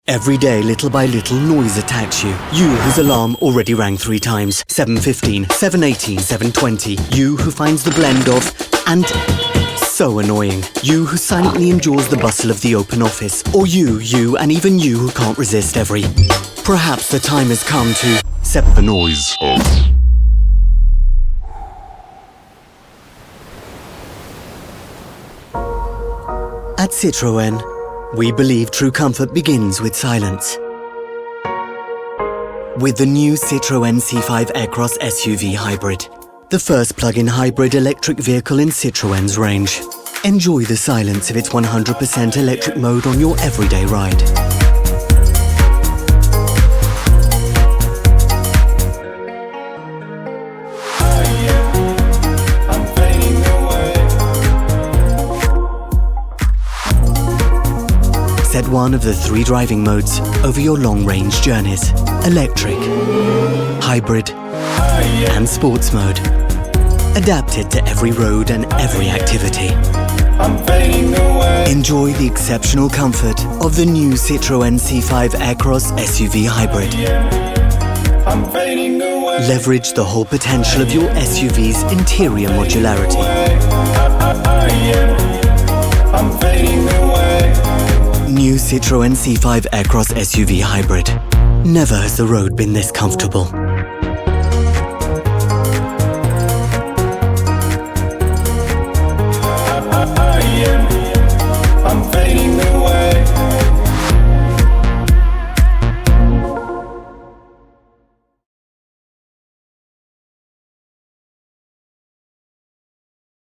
Every day, little by little, noise attacks you. You whose alarm already rang 3 times. 7:15, 7:18, 7:20. You who finds the blend of and so annoying. You who silently endures the bustle of the open office. Or you, and even you who can't resist every. Perhaps the time has come to set the noise off. At Citroën, we believe true comfort begins with silence. With the new Citroen C5 Aircross SUV Hybrid, the first plug-in hybrid electric vehicle in Citroën's range. Enjoy the silence of its 100% electric mode on your everyday ride. Set one of the 3 driving modes over your long-range journeys. Electric, hybrid, and sports mode. Adapted to every road and every activity. Enjoy the exceptional comfort of the new Citroen C5 Aircross SUV Hybrid. Leverage the whole potential of your SUV's interior modularity. New Citroen C5 Aircross SUV Hybrid. Never has the road been this comfortable.